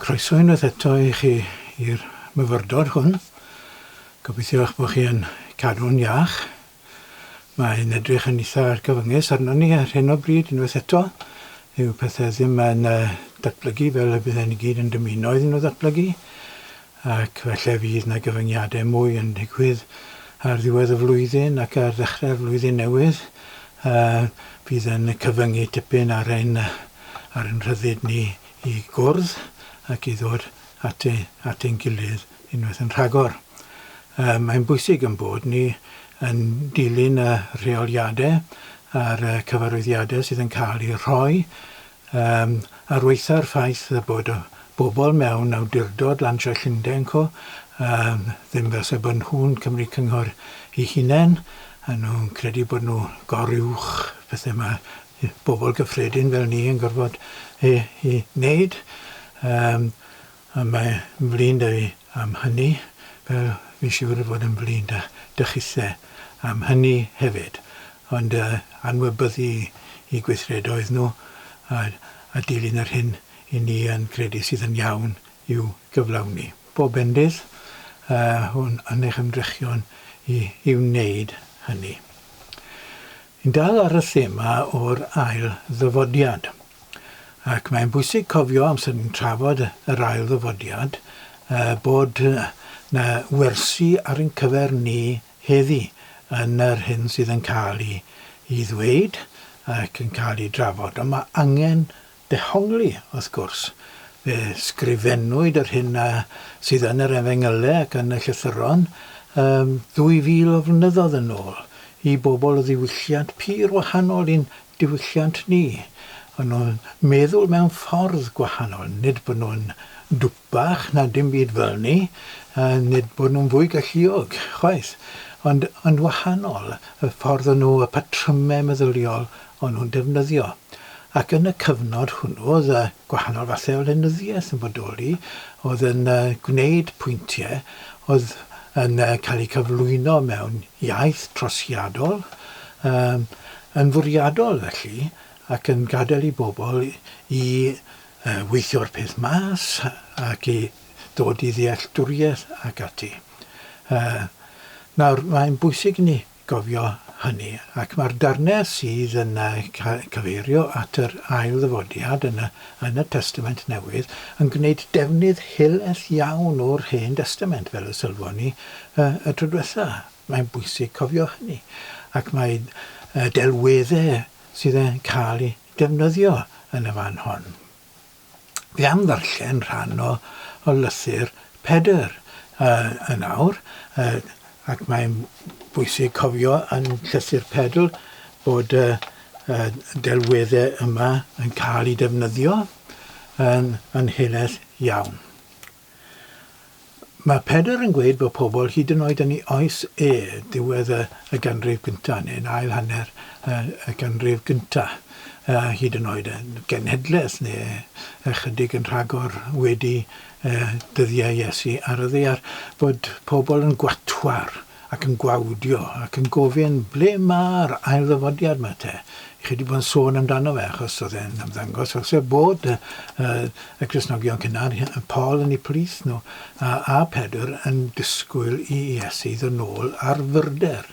Croeso unwaith eto I chi i'r myfyrdod hwn. Gobeithio eich bod chi yn cadw'n iach. Mae'n edrych yn eitha gyfyngus arno ni ar hyn o bryd unwaith eto. Yw pethau ddim yn datblygu fel y bydden ni gyd yn dymuno iddyn nhw ddatblygu. Ac felly fydd yna gyfyngiadau mwy yn digwydd ar ddiwedd y flwyddyn ac ar ddechrau'r flwyddyn newydd. Fydd yn cyfyngu tipyn ar ein rhyddid ni I gwrdd ac I ddod at ein gilydd unwaith yn rhagor. Mae'n bwysig yn bod ni yn dilyn y rheoliadau a'r cyfarwyddiadau sydd yn cael eu rhoi arweitha'r ffaith bod y bobl mewn awdurdod Lansiau Llundain ddim fel se bod nhw'n cymryd cyngor eu hunain a nhw'n credu bod nhw goruwch bethau mae bobl gyffredin fel ni yn gorfod I wneud. A mae ymlaen da fi am hynny, fel fi'n siŵr fod yn ymlaen da chithau am hynny hefyd. Ond anwybyddu I gweithredoedd nhw a dilyn yr hyn I ni yn credu sydd yn iawn i'w gyflawni. Bob bendydd hwn yn eich ymdrechion I wneud hynny. Ni'n dal ar y thema o'r ail-ddyfodiad. Ac mae'n bwysig cofio amser ni'n trafod yr ail-ddyfodiad bod na wersi ar ein cyfer ni heddi yn yr hyn sydd yn cael I ddweud ac yn cael I drafod. Ond mae angen dehongli wrth gwrs. Fe sgrifennwyd yr hyn sydd yn yr Efengylau ac yn y llythyron 2000 o flynyddoedd yn ôl I bobl o ddiwylliant pur wahanol i'n diwylliant ni. Ond nhw'n meddwl mewn ffordd gwahanol, nid bod nhw'n dwpach na dim byd fel ni, nid bod nhw'n fwy galluog, chwaith, ond wahanol y ffordd nhw, y patrymau meddyliol o'n nhw'n defnyddio. Ac yn y cyfnod hwnnw, oedd gwahanol fathau o lenyddiaeth yn bodoli, oedd yn gwneud pwyntiau, oedd yn cael eu cyflwyno mewn iaith trosiadol, yn fwriadol felly, ac yn gadael I bobl I weithio'r peth mas ac I ddod I ddealltwriaeth ac ati. Nawr, mae'n bwysig I ni gofio hynny ac mae'r darnau sydd yn cyfeirio at yr ail-ddyfodiad yn y Testament Newydd yn gwneud defnydd hileth iawn o'r Hen Testament fel y sylfon ni y tro diwetha. Mae'n bwysig cofio hynny ac mae delweddau sydd yn cael ei defnyddio yn y fan hon. Fi am ddarllen rhan o lythyr 4 yn awr ac mae'n bwysig cofio yn llythyr 4 bod delweddau yma yn cael ei defnyddio yn hileth iawn. Mae 4 yn gweud bod pobl hyd yn oed yn ei oes diwedd y ganrif gyntaf neu'n ail hanner y ganrif gyntaf hyd yn oed yn genhedlaeth neu ychydig yn rhagor wedi dyddiau Iesu ar y ddaear bod pobl yn gwatwar ac yn gwawdio ac yn gofyn ble mae'r ail-ddyfodiad yma te. I chi wedi bod yn sôn amdano fe achos oedd e'n ymddangos achos bod y Cristnogion cynnar, Paul yn ei plith nhw a Pedr yn disgwyl I Iesu ddod nôl ar fyrder.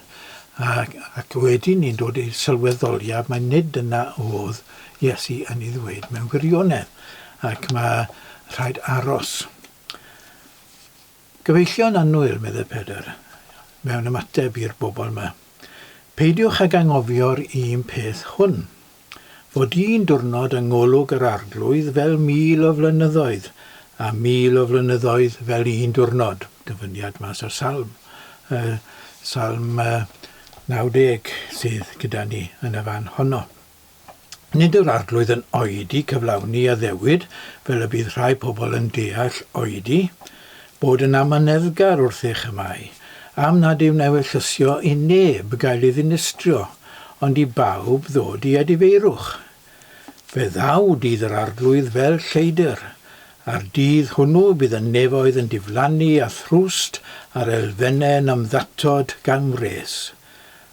Ac wedyn ni'n dod i'r sylweddoliad mae nid yna oedd Iesu yn ei ddweud mewn gwirionedd ac mae rhaid aros. Gyfeillio'n annwyl, meddwl Pedr, mewn ymateb i'r bobl yma. Peidiwch ag angofio'r un peth hwn, fod un diwrnod yng ngolwg yr arglwydd fel 1000 o flynyddoedd, a 1000 o flynyddoedd fel un diwrnod. Dyfyniad mas o'r salm. Salm 90 sydd gyda ni yn y fan honno. Nid yw'r arglwydd yn oedi cyflawni a ddewid, fel y bydd rhai pobl yn deall oedi, bod yn amyneddgar wrth eich ymau. Am nad yw newydd llysio I neb gael ei ddinistrio, ond I bawb ddod I edifeirwch. Fe ddaw dydd yr arglwydd fel lleidr. Ar dydd hwnnw bydd y nefoedd yn diflannu a thrwst a'r elfennau yn ymddatod gan wres.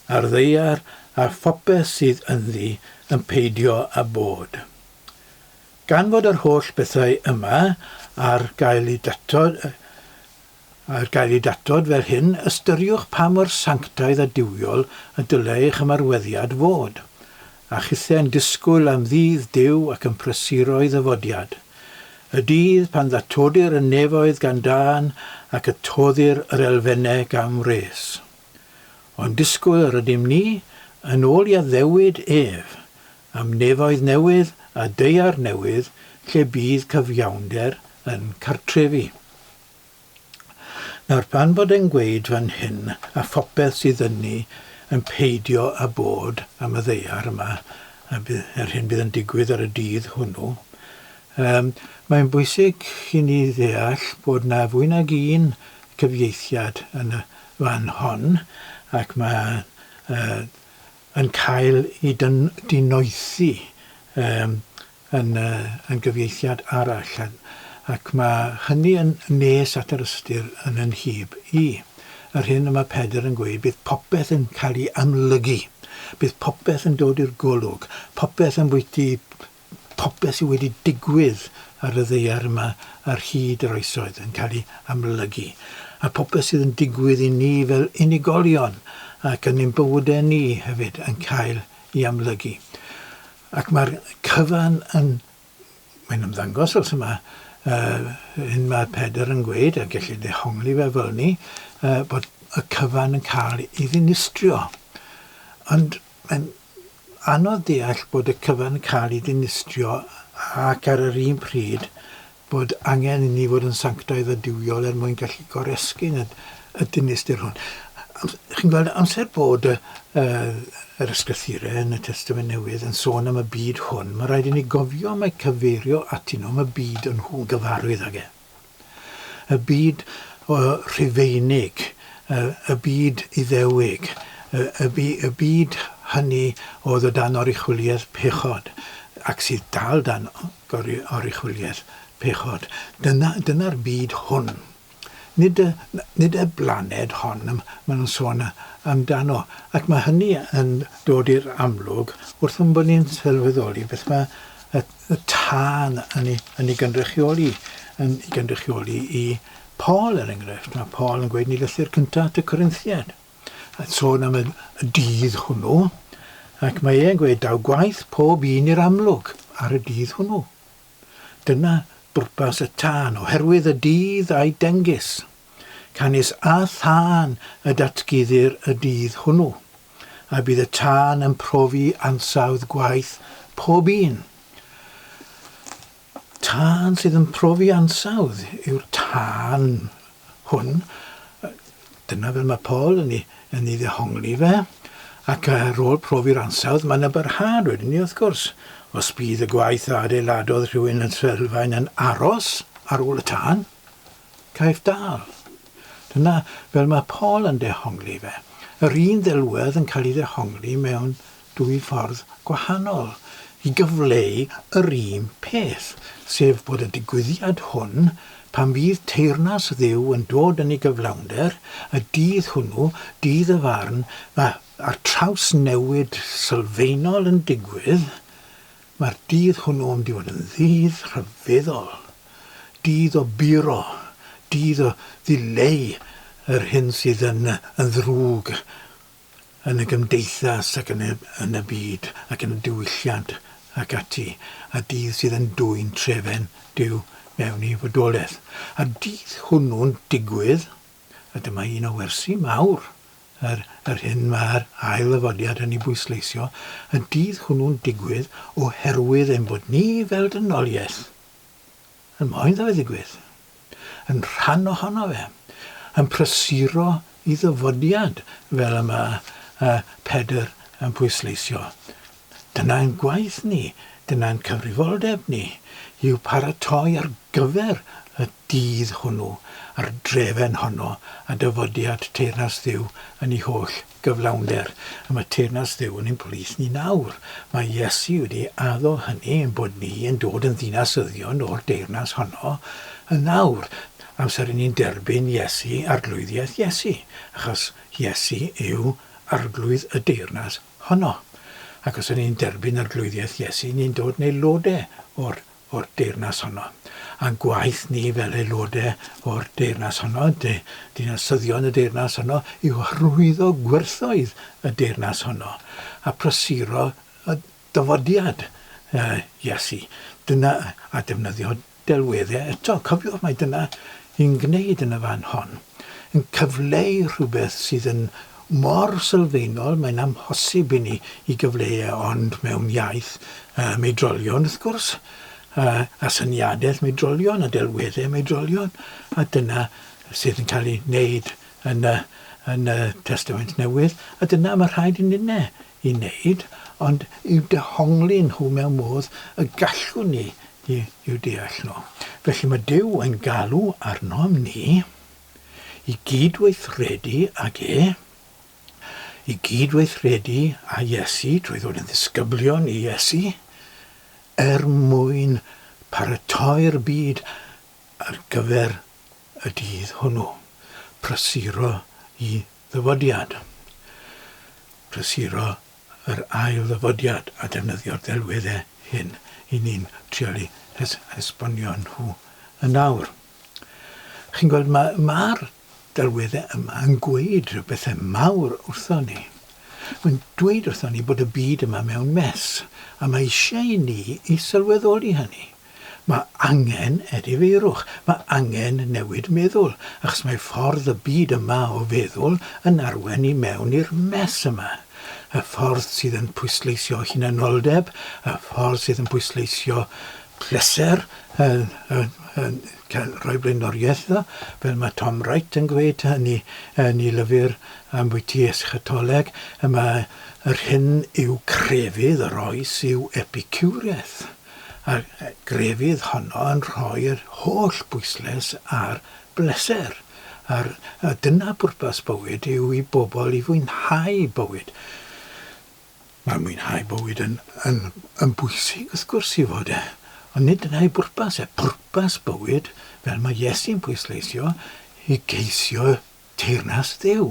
Ar ddeiar a phopeth sydd ynddi yn peidio a bod. Gan fod yr holl bethau yma ar gael ei datod fel hyn, ystyriwch pa mor sanctaidd a diwiol y dylai eich ymarweddiad fod, a chithau'n disgwyl am ddydd Duw ac yn prysuro ei ddyfodiad. Y dydd pan ddatodir y nefoedd gan dan ac y toddir yr elfennau gan wres. Ond disgwyl yr ydym ni yn ôl i addewid ef, am nefoedd newydd a deiar newydd lle bydd cyfiawnder yn cartrefi. Nawr pan bod e'n gweud fan hyn a phopeth sydd yn ni yn peidio a bod am y ddeiar yma, hyn bydd yn digwydd ar y dydd hwnnw, mae'n bwysig i ni ddeall bod na fwy nag un cyfieithiad yn y fan hon, ac mae yn cael ei dinoethi yn gyfieithiad arall, ac mae hynny yn nes at yr ystyr yn hyb i. Yr hyn mae Pedr yn gweud, bydd popeth yn cael ei amlygu, bydd popeth yn dod i'r golwg, popeth yn bwyty, popeth sydd wedi digwydd ar y ddeiar yma ar hyd yr oesoedd yn cael ei amlygu. A popeth sydd yn digwydd i ni fel unigolion ac yn ein bywydau ni hefyd yn cael ei amlygu. Ac mae'r cyfan mae'n ymddangos os yma, hyn mae Pedr yn gweud, a gallu dehongli fe fel ni, bod y cyfan yn cael ei ddinistrio. Ond mae'n anodd deall bod y cyfan yn cael ei ddinistrio ac ar yr un pryd bod angen i ni fod yn sanctaidd a diwiol mwyn gallu goresgyn y dinistr hwn. Chi'n gweld, amser bod yr ysgrythurau yn y Testament Newydd yn sôn am y byd hwn, mae rhaid i ni gofio mae cyfeirio atyn nhw am y byd yn nhw'n gyfarwydd ag e. Y byd o Rhufeinig, y byd Iddewig, y byd hynny oedd o dan oruchwyliaeth pechod, ac sydd dal dan oruchwyliaeth pechod. Dyna'r byd hwn. Nid y blaned hon maen nhw'n sôn amdano. Ac mae hynny yn dod i'r amlwg wrth yn bod ni'n sylweddoli beth mae y tân yn ei gynrychioli i Paul er enghraifft. Mae Paul yn gweud ni lythyr cyntaf at y Corinthiad. A sôn am y dydd hwnnw, ac mae e'n gweud daw gwaith pob un i'r amlwg ar y dydd hwnnw. Dyna bwrpas y tân, oherwydd y dydd a'i dengys. Canis a thân y datguddir y dydd hwnnw, a bydd y tân yn profi ansawdd gwaith pob un. Tân sydd yn profi ansawdd yw'r tân hwn. Dyna fel mae Paul yn ei ddehongli fe, ac ar ôl profi'r ansawdd mae'n y barhad wedyn ni wrth gwrs. Os bydd y gwaith adeiladodd rhywun yn sylfaen yn aros ar ôl y tân, caiff dal. Dyna fel mae Paul yn dehongli fe. Yr un ddelwedd yn cael ei ddehongli mewn dwy ffordd gwahanol i gyfleu yr un peth, sef bod y digwyddiad hwn pan bydd teyrnas Dduw yn dod yn ei gyflawnder, y dydd hwnnw, dydd y farn, a'r traws newid sylfaenol yn digwydd, mae'r dydd hwnnw yn mynd i fod yn ddydd rhyfeddol, dydd o buro, dydd o ddileu yr hyn sydd yn ddrwg yn y gymdeithas ac yn y byd ac yn y diwylliant ac ati, a dydd sydd yn dwyn trefen Duw mewn i fodolaeth. A dydd hwnnw'n digwydd, a dyma un o wersi mawr, yr hyn mae'r ail-ddyfodiad yn ei bwysleisio, y dydd hwnnw'n digwydd oherwydd ein bod ni fel dynoliaeth yn moyn dda fe ddigwydd, yn rhan ohono fe, yn prysuro i ddyfodiad fel yma Pedr yn pwysleisio. Dyna'n gwaith ni, dyna'n cyfrifoldeb ni, yw paratoi ar gyfer y dydd hwnnw, a'r drefen honno, a dyfodiad teyrnas Dduw yn ei holl gyflawnder. A mae teyrnas Dduw yn ein plith ni nawr. Mae Iesu wedi addo hynny yn bod ni yn dod yn ddinasyddion o'r deyrnas honno yn nawr. Amser i ni'n derbyn Iesu, arglwyddiaeth Iesu, achos Iesu yw arglwydd y deyrnas honno. Ac os ni'n derbyn arglwyddiaeth Iesu, ni'n dod neu lodau o'r o'r deyrnas honno. A'n gwaith ni fel aelodau o'r deyrnas honno, dinasyddion y deyrnas honno, yw hyrwyddo gwerthoedd y deyrnas honno a prysuro y dyfodiad Iesu. Dyna a defnyddio delweddau eto. Cofiwch mai dyna i'n gwneud yn y fan hon. Yn cyfleu rhywbeth sydd yn mor sylfaenol, mae'n amhosib i ni i gyfleu ond mewn iaith meidrolion wrth gwrs, a syniadaeth meidrolion, a delweddau meidrolion, a dyna sydd yn cael ei wneud yn y Testament Newydd, a dyna mae rhaid i ni i wneud, ond i'w dehongli nhw mewn modd y gallwn ni i'w deall nhw. Felly mae Duw yn galw arnom ni i gydweithredu ag i gydweithredu a Iesu, drwy ddod yn ddisgyblion i Iesu, mwyn paratoi'r byd ar gyfer y dydd hwnnw. Prysuro i ddyfodiad. Prysuro yr ail-ddyfodiad a defnyddio'r delweddau hyn i ni'n trial i esbonio nhw yn nawr. Chi'n gweld, mae'r delweddau yma yn gweud rhywbethau mawr wrtho ni. Mae'n dweud wrtho ni bod y byd yma mewn mes, a mae eisiau ni i sylweddoli hynny. Mae angen edifeirwch, mae angen newid meddwl, achos mae ffordd y byd yma o feddwl yn arwen i mewn i'r mes yma. Y ffordd sydd yn pwysleisio hunanoldeb, y ffordd sydd yn pwysleisio pleser, rhoi blaenoriaeth iddo, fel mae Tom Wright yn gweud yn ei lyfr am bwyty eschatoleg, yr hyn yw crefydd yr oes yw epicwriaeth. A grefydd honno yn rhoi'r holl bwyslais ar bleser. A dyna bwrpas bywyd yw i bobl i fwynhau bywyd. Mae mwynhau bywyd yn bwysig wrth gwrs i fod ond nid yna ei bwrpas pwrpas bywyd fel mae Iesu'n pwysleisio i geisio teyrnas Dduw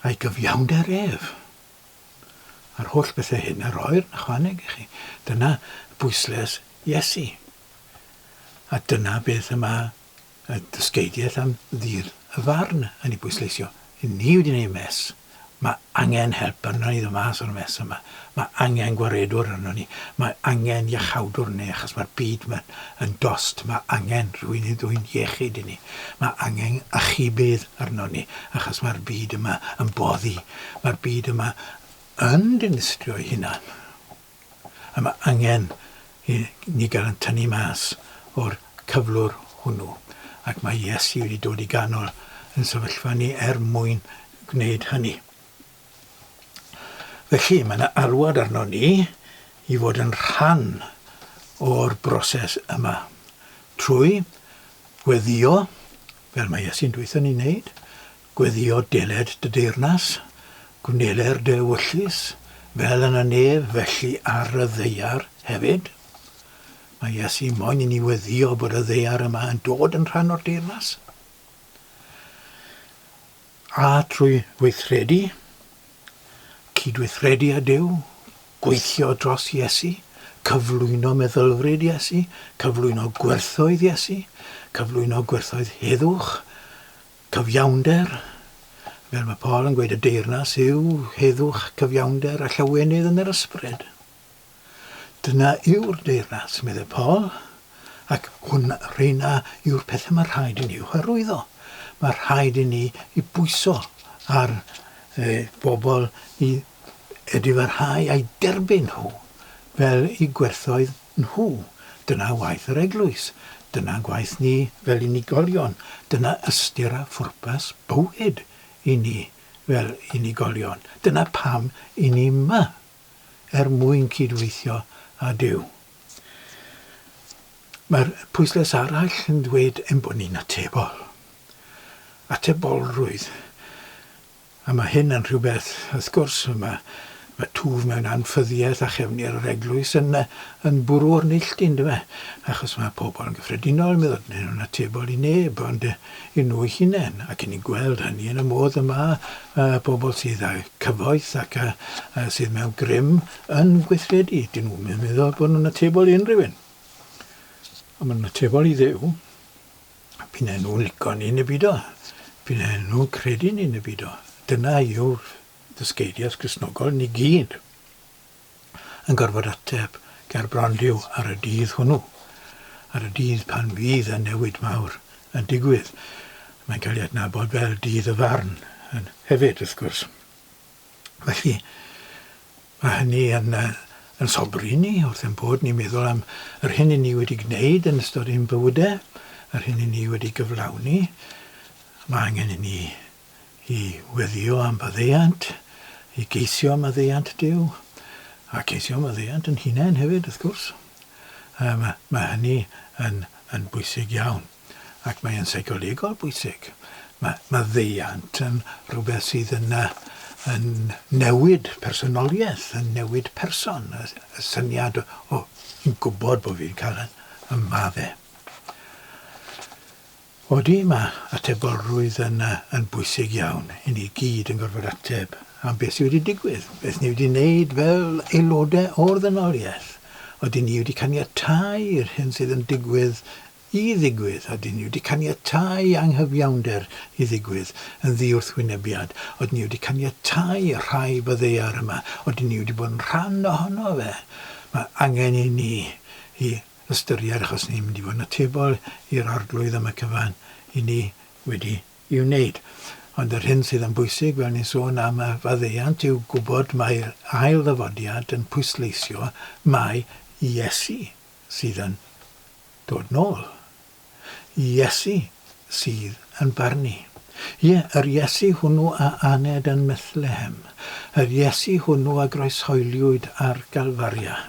a'i gyfiawnder ef. A'r holl bethau hyn a rhoi'r ychwaneg i chi. Dyna bwyslais Iesu. A dyna beth yma y dysgeidiaeth am ddir y farn yn ei bwysleisio. Ni wedi gwneud mes. Mae angen help arno ni ddod mas o'r mes yma. Mae angen gwaredwr arno ni. Mae angen iachawdwr ni achos mae'r byd yn dost. Mae angen rhywun i ddwy'n iechyd i ni. Mae angen achubydd arno ni achos mae'r byd yma yn boddi. Mae'r byd yma yn dinistrio'i hunan. A mae angen i ni gael yn tynnu mas o'r cyflwr hwnnw. Ac mae Iesu wedi dod i ganol yn sefyllfa ni mwyn gwneud hynny. Felly mae yna alwad arno ni i fod yn rhan o'r broses yma. Trwy gweithio, fel mae Iesu'n dweithio ni wneud, gweithio dialedd dy deyrnas, gwneler dy wyllus, fel yn y nef, felly ar y ddeiar hefyd. Mae Iesu moyn i ni weddïo bod y ddeiar yma yn dod yn rhan o'r deyrnas. A trwy weithredu, cydweithredu â Duw, gweithio dros Iesu, cyflwyno meddylfryd Iesu, cyflwyno gwerthoedd Iesu, cyflwyno gwerthoedd heddwch, cyfiawnder. Fel mae Paul yn gweud y deyrnas yw heddwch, cyfiawnder a llawenydd yn yr ysbryd. Dyna yw'r deyrnas, meddwl Paul, ac rheina yw'r pethau mae rhaid i ni hyrwyddo. Mae rhaid i ni i bwyso ar bobl i edifarhau a'i derbyn nhw fel i gwerthoedd nhw. Dyna waith yr eglwys. Dyna gwaith ni fel unigolion. Dyna ystyr a phwrpas bywyd i ni fel unigolion. Dyna pam i ni yma mwyn cydweithio a Duw. Mae'r pwyslais arall yn dweud ein bod ni'n atebol. Atebolrwydd. A mae hyn yn rhywbeth, wrth gwrs, Mae twf mewn anffyddiaeth a chefnir yr eglwys yn bwrw'r neilltu, ynddo fe? Achos mae pobl yn gyffredinol yn meddwl, nhw'n atebol i neb, ond i nhw eu hunain. Ac yn ei gweld hynny yn y modd yma, pobl sydd â cyfoeth ac sydd mewn grym yn gweithredu. Dyn nhw'n meddwl bod nhw'n atebol i unrhyw un. Ond maen nhw'n atebol i Dduw, p'un nhw'n licio ni yn y byd o, p'un nhw'n credu ni yn y byd o. Dyna yw'r dysgeidiaeth Cristnogol ni gyd yn gorfod ateb gerbrandiw ar y dydd hwnnw, ar y dydd pan fydd y newid mawr yn digwydd. Mae'n cael ei adnabod fel dydd y farn hefyd, wrth gwrs. Felly, mae hynny yn sobri ni wrth ein bod ni'n meddwl am yr hyn i ni wedi gwneud yn ystod ein bywydau, yr hyn i ni wedi gyflawni. Mae angen i ni i weddio am baddeuant, i geisio am addeuant Duw, a ceisio am addeuant yn hunain hefyd, wrth gwrs. Mae hynny yn bwysig iawn, ac mae'n seicolegol bwysig. Mae ddeuant yn rhywbeth sydd yn newid personoliaeth, yn newid person, y syniad o i'n gwybod bod fi'n cael y maddau. Odi, mae atebolrwydd yn bwysig iawn i ni gyd yn gorfod ateb am beth sydd wedi digwydd, beth ni wedi wneud fel aelodau o'r ddynoliaeth. Oedden ni wedi caniatáu i'r hyn sydd yn digwydd i ddigwydd, oedden ni wedi caniatáu anghyfiawnder i ddigwydd yn ddiwrthwynebiad, oedden ni wedi caniatáu rhai byddeuar yma, oedden ni wedi bod yn rhan ohono fe. Mae angen i ni i ystyried, achos ni'n mynd i fod yn atebol i'r arglwydd am y cyfan i ni wedi i'w wneud. Ond yr hyn sydd yn bwysig, fel ni'n sôn am y faddeuant, yw gwybod mae'r ail-ddyfodiad yn pwysleisio mae Iesu sydd yn dod nôl. Iesu sydd yn barnu. Ie, yr Iesu hwnnw a aned yn Methlehem. Yr Iesu hwnnw a groeshoeliwyd ar Galfaria.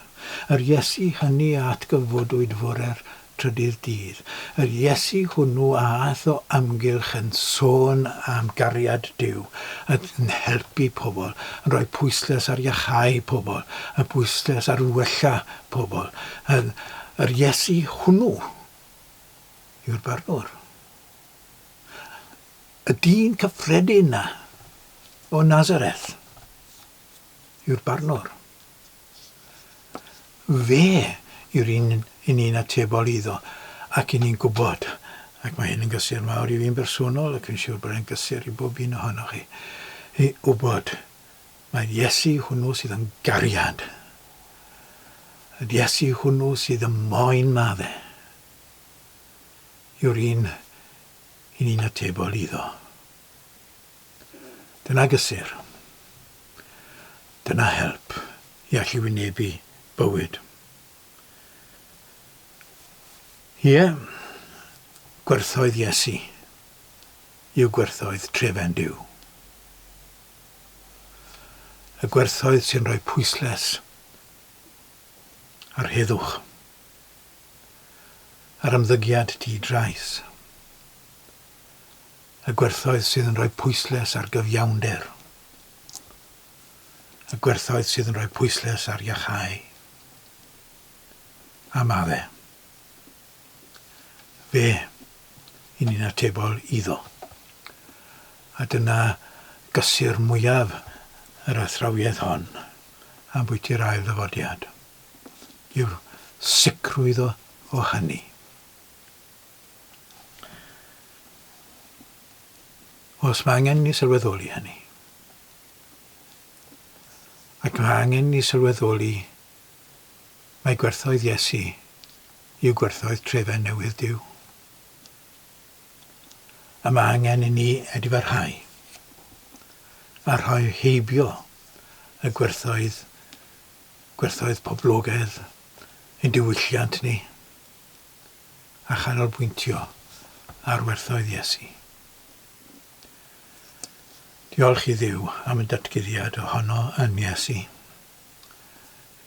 Yr Iesu hynny a atgyfodwyd fore'r trydydd dydd. Yr Iesu hwnnw a aeth o amgylch yn sôn am gariad Duw, yn helpu pobl, yn rhoi pwyslais ar iachau pobl, yn pwyslais ar wella pobl. Yr Iesu hwnnw yw'r barnwr. Y dyn cyffredin na o Nazareth yw'r barnwr. Fe yw'r un i ni'n atebol iddo, ac i ni'n gwybod, ac mae hyn yn gysur mawr i fi'n bersonol, ac yn siŵr bod e'n gysur i bob un ohonoch chi, i wybod mae Iesu hwnnw sydd yn gariad. Y Iesu hwnnw sydd yn moyn maddau yw'r un i ni'n atebol iddo. Dyna gysur. Dyna help i allu wynebu bywyd. Ie, gwerthoedd Iesu yw gwerthoedd trefen Duw. Y gwerthoedd sy'n rhoi pwyslais ar heddwch, ar ymddygiad di-drais. Y gwerthoedd sydd yn rhoi pwyslais ar gyfiawnder. Y gwerthoedd sydd yn rhoi pwyslais ar iachau a maddau. Fe i ni'n atebol iddo. A dyna gysur mwyaf yr athrawiaeth hon am bwyty'r ail-ddyfodiad. Yw'r sicrwydd o hynny. Os mae angen ni sylweddoli hynny. Ac mae angen ni sylweddoli mae gwerthoedd Iesu yw gwerthoedd trefen newydd Duw. A mae angen i ni edifarhau a rhoi heibio y gwerthoedd poblogaidd ein diwylliant ni a chanolbwyntio ar werthoedd Iesu. Diolch i Dduw am y datguddiad ohono yn Iesu.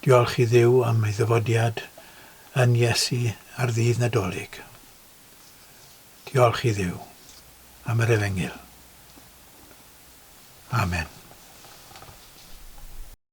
Diolch i Dduw am ei ddyfodiad yn Iesu ar ddydd Nadolig. Diolch i Dduw am yr Efengyl. Amen.